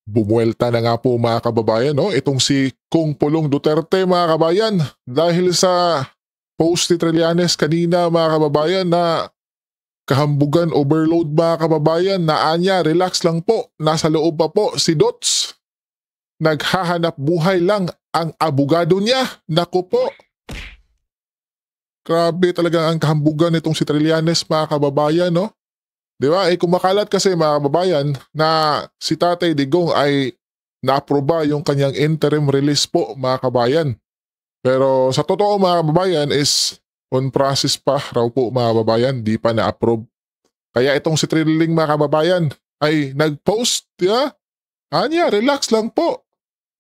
Bumuelta na nga po mga kababayan, no? Itong si Kung Pulong Duterte mga kabayan, dahil sa post ni Trillanes kanina mga kababayan na kahambugan overload mga kababayan, na anya relax lang po, nasa loob pa po si Dots. Naghahanap buhay lang ang abogado niya. Naku po. Grabe talaga ang kahambugan nitong si Trillanes mga kababayan, no? Di ba? Kumakalat kasi mga kababayan na si Tatay Digong ay na-aproba yung kanyang interim release po mga kababayan. Pero sa totoo mga kababayan is on process pa raw po mga kababayan, di pa na-approve. Kaya itong si Trilling mga kababayan ay nag-post, di ba? Anya, relax lang po.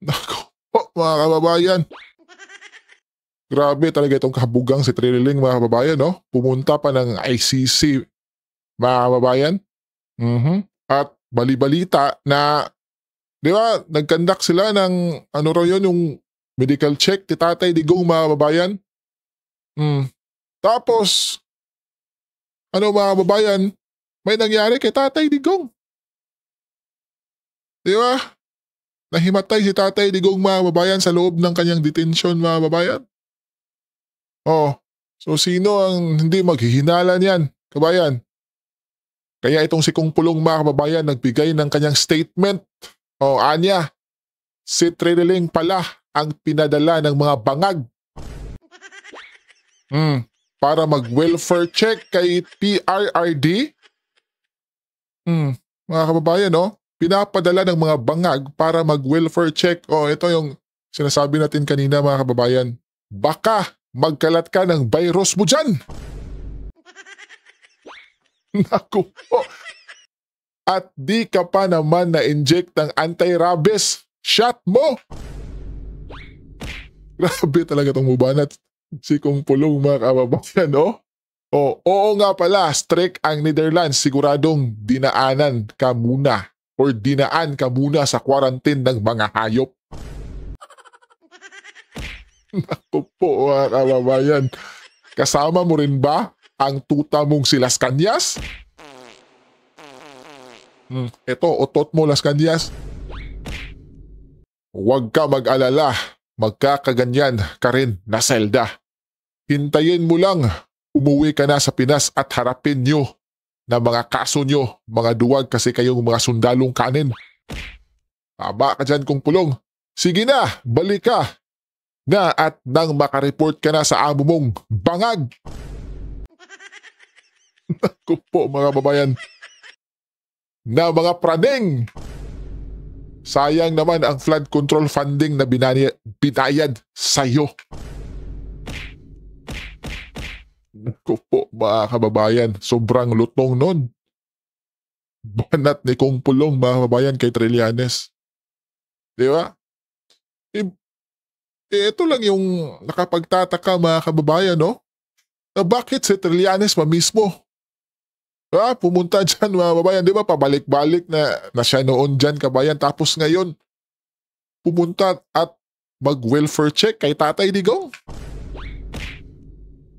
Naku po mga kababayan. Grabe talaga itong kahabugang si Trilling mga kababayan, no? Pumunta pa ng ICC mga kababayan. At bali-balita na, di ba, nag-conduct sila ng, ano raw yun, yung medical check ni Tatay Digong mga kababayan. Tapos, ano mga kababayan, may nangyari kay Tatay Digong. Di ba? Nahimatay si Tatay Digong mga kababayan sa loob ng kanyang detention mga kababayan. So sino ang hindi maghihinala niyan, kabayan? Kaya itong si Kung Pulong mga kababayan nagbigay ng kanyang statement. Anya, si Trilling pala ang pinadala ng mga bangag. Para mag-welfare check kay PRRD. Mga kababayan, no? Pinapadala ng mga bangag para mag-welfare check. Ito yung sinasabi natin kanina mga kababayan. Baka magkalat ka ng virus mo dyan. Naku po. At di ka pa naman na-inject ng anti-rabies shot mo. Grabe talaga itong mubanat. Si Kung Pulong mga kababayan, no? Oo nga pala, strict ang Netherlands. Siguradong dinaan ka muna sa quarantine ng mga hayop. Naku po mga kababayan. Kasama mo rin ba ang tuta mong si Las Cañas? Ito, otot mo Las Cañas. Huwag ka mag-alala. Magkakaganyan ka rin na Zelda. Hintayin mo lang. Umuwi ka na sa Pinas at harapin nyo na mga kaso nyo. Mga duwag kasi kayong mga sundalong kanin. Tama ka dyan Kung Pulong. Sige na, balik ka. Na at nang makareport ka na sa amo mong bangag. Naku po mga babayan. Na mga praneng. Sayang naman ang flood control funding na binayad sa'yo. Naku po mga kababayan. Sobrang lutong nun. Banat ni Kung Pulong mga kababayan kay Trillanes. Di ba? Ito lang yung nakapagtataka mga kababayan, no? Na bakit si Trillanes pa mismo? Pumunta dyan mga kababayan, di ba? Pabalik-balik na siya noon dyan kabayan. Tapos ngayon, pumunta at mag-welfare check kay Tatay Digong.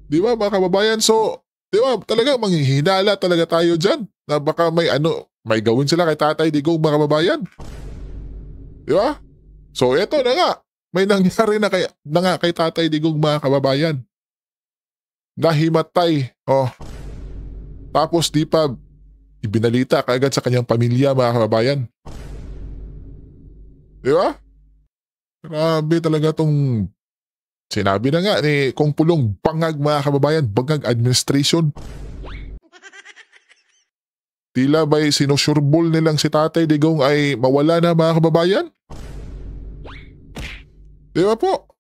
Di ba mga kababayan? So, di ba talaga manghihinala talaga tayo dyan. Na baka may gawin sila kay Tatay Digong mga kababayan. Di ba? So, eto na nga. May nangyari na kay Tatay Digong mga kababayan. Nahimatay. Tapos di pa ibinalita kaagad sa kanyang pamilya mga kababayan. Di ba? Grabe talaga tong sinabi na nga ni Kung Pulong, bangag mga kababayan, bangag administration. Tila ba'y sinusurbol nilang si Tatay Digong ay mawala na mga kababayan? Di ba po?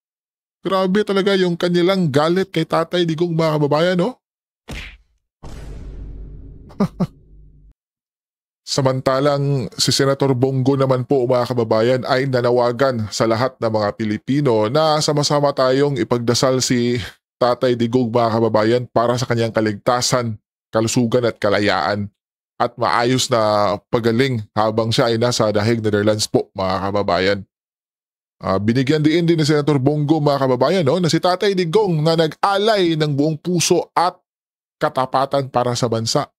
Grabe talaga yung kanilang galit kay Tatay Digong mga kababayan, no? Samantalang si Senator Bongo naman po mga kababayan ay nanawagan sa lahat ng mga Pilipino na sama-sama tayong ipagdasal si Tatay Digong mga kababayan para sa kanyang kaligtasan, kalusugan at kalayaan at maayos na pagaling habang siya ay nasa dahig Netherlands po mga kababayan. Binigyan din ni Senator Bongo mga kababayan, no, na si Tatay Digong na nag-alay ng buong puso at katapatan para sa bansa.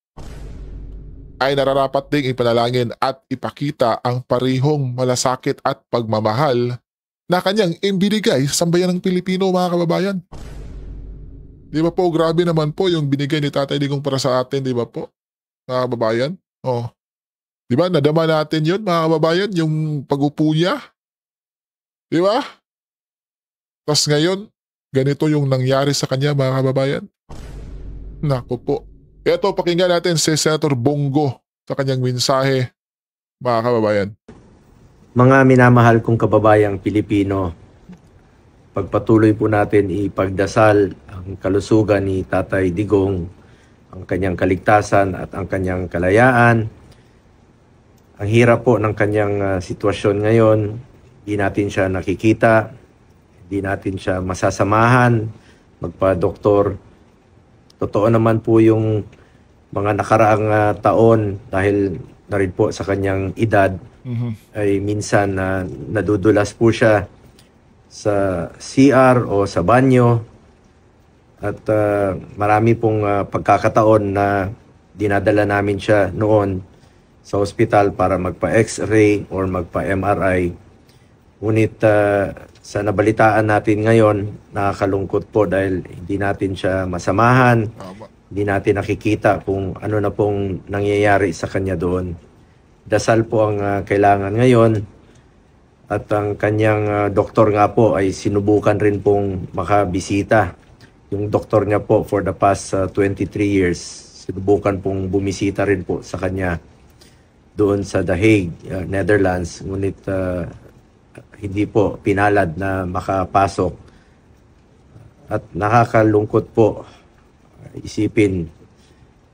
ay nararapat ding ipanalangin at ipakita ang parihong malasakit at pagmamahal na kanyang ibinigay sa sambayan ng Pilipino, mga kababayan. Di ba po, grabe naman po yung binigay ni Tatay Digong para sa atin, di ba po, mga kababayan? Oh, di ba, nadama natin yun, mga kababayan, yung pag-upo niya. Di ba? Tapos ngayon, ganito yung nangyari sa kanya, mga kababayan. Naku po. Ito, pakinggan natin si Senator Bongo sa kanyang mensahe, mga kababayan. Mga minamahal kong kababayang Pilipino, pagpatuloy po natin ipagdasal ang kalusugan ni Tatay Digong, ang kanyang kaligtasan at ang kanyang kalayaan. Ang hirap po ng kanyang sitwasyon ngayon, hindi natin siya nakikita, hindi natin siya masasamahan, magpa-doktor. Totoo naman po yung mga nakaraang taon dahil na rin po sa kanyang edad ay minsan nadudulas po siya sa CR o sa banyo at marami pong pagkakataon na dinadala namin siya noon sa ospital para magpa-X-ray or magpa-MRI. Ngunit sa nabalitaan natin ngayon, nakakalungkot po dahil hindi natin siya masamahan, hindi natin nakikita kung ano na pong nangyayari sa kanya doon. Dasal po ang kailangan ngayon at ang kanyang doktor nga po ay sinubukan rin pong makabisita. Yung doktor niya po for the past 23 years, sinubukan pong bumisita rin po sa kanya doon sa The Hague, Netherlands. Ngunit hindi po pinalad na makapasok. At nakakalungkot po isipin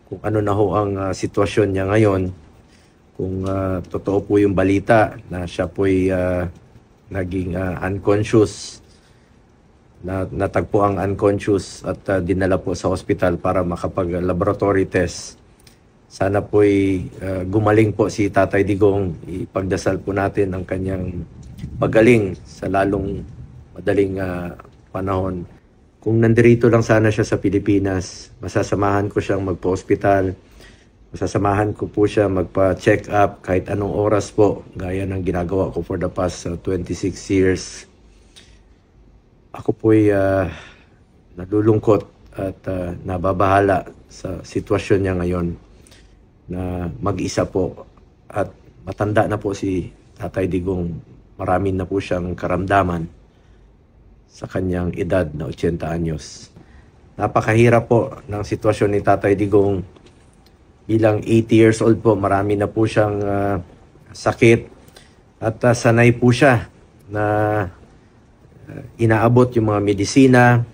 kung ano na ho ang sitwasyon niya ngayon. Kung totoo po yung balita na siya po'y naging unconscious, natagpo ang unconscious at dinala po sa hospital para makapag-laboratory test. Sana po'y gumaling po si Tatay Digong. Ipagdasal po natin ang kanyang pagaling sa lalong madaling panahon. Kung nandirito lang sana siya sa Pilipinas, masasamahan ko siyang magpa-hospital, masasamahan ko po siya magpa-check up kahit anong oras po, gaya ng ginagawa ko for the past 26 years. Ako po'y nalulungkot at nababahala sa sitwasyon niya ngayon na mag-isa po at matanda na po si Tatay Digong. Marami na po siyang karamdaman sa kanyang edad na 80 anyos. Napakahirap po ng sitwasyon ni Tatay Digong. Bilang 80 years old po, marami na po siyang sakit at sanay po siya na inaabot yung mga medisina,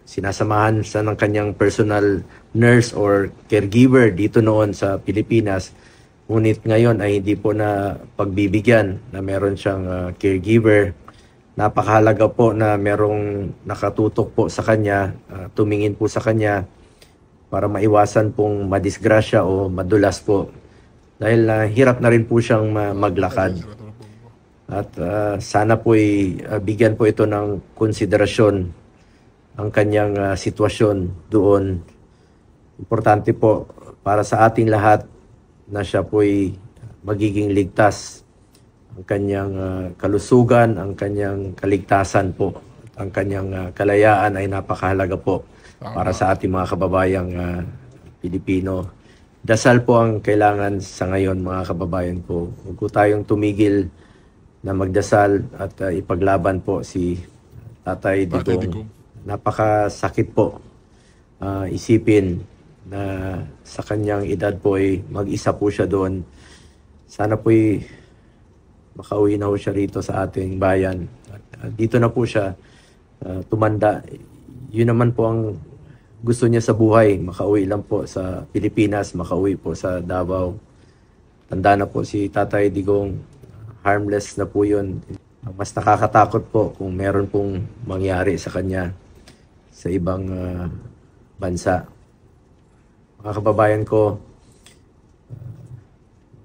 sinasamahan sa ng kanyang personal nurse or caregiver dito noon sa Pilipinas. Ngunit ngayon ay hindi po na pagbibigyan na meron siyang caregiver. Napakahalaga po na merong nakatutok po sa kanya, tumingin po sa kanya para maiwasan pong madisgrasya o madulas po. Dahil hirap na rin po siyang maglakad. At sana po'y bigyan po ito ng konsiderasyon ang kanyang sitwasyon doon. Importante po para sa ating lahat na siya po'y magiging ligtas. Ang kanyang kalusugan, ang kanyang kaligtasan po, ang kanyang kalayaan ay napakahalaga po para sa ating mga kababayang Pilipino. Dasal po ang kailangan sa ngayon, mga kababayan ko. Huwag po tayong tumigil na magdasal at ipaglaban po si Tatay Digong. Napakasakit po isipin na sa kanyang edad po ay mag-isa po siya doon. Sana po ay makauwi na po siya rito sa ating bayan. Dito na po siya tumanda. Yun naman po ang gusto niya sa buhay. Makauwi lang po sa Pilipinas, makauwi po sa Davao. Tanda na po si Tatay Digong. Harmless na po yun. Mas nakakatakot po kung meron pong mangyari sa kanya sa ibang bansa. Mga kababayan ko,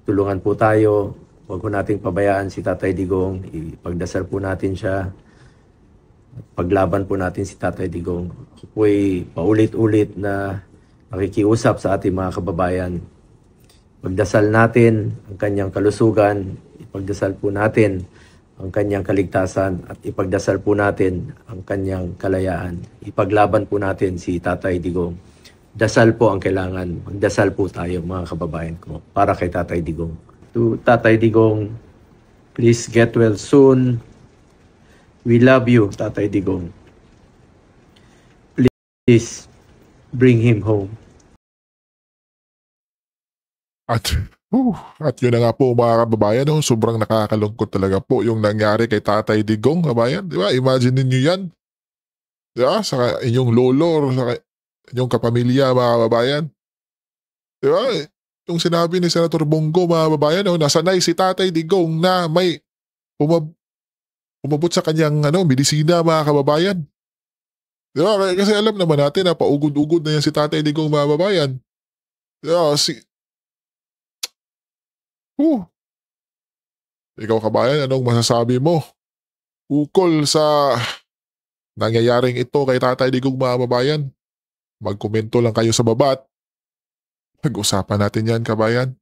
tulungan po tayo. Huwag po nating pabayaan si Tatay Digong. Ipagdasal po natin siya. Paglaban po natin si Tatay Digong. Ako po'y paulit-ulit na nakikiusap sa ating mga kababayan Pagdasal natin ang kanyang kalusugan, ipagdasal po natin ang kanyang kaligtasan at ipagdasal po natin ang kanyang kalayaan. Ipaglaban po natin si Tatay Digong. Dasal po ang kailangan. Magdasal po tayo mga kababayan ko para kay Tatay Digong. To Tatay Digong, please get well soon. We love you, Tatay Digong. Please bring him home. At yun na nga po mga kababayan, no? Sobrang nakakalungkot talaga po yung nangyari kay Tatay Digong, kabayan. Di ba? Imagine ninyo yan. Di ba? Sa inyong lolo or sa inyong kapamilya mga kababayan. Di ba? Yung sinabi ni Senator Bongo mga kababayan, no? Nasanay si Tatay Digong na may umabot sa kanyang medisina mga kababayan. Di ba? Kasi alam naman natin na paugod-ugod na yan si Tatay Digong mga kababayan. Di ba? Ikaw kabayan, anong masasabi mo ukol sa nangyayaring ito kay Tatay Digong mga kababayan? Magkomento lang kayo sa baba at pag-usapan natin yan kabayan.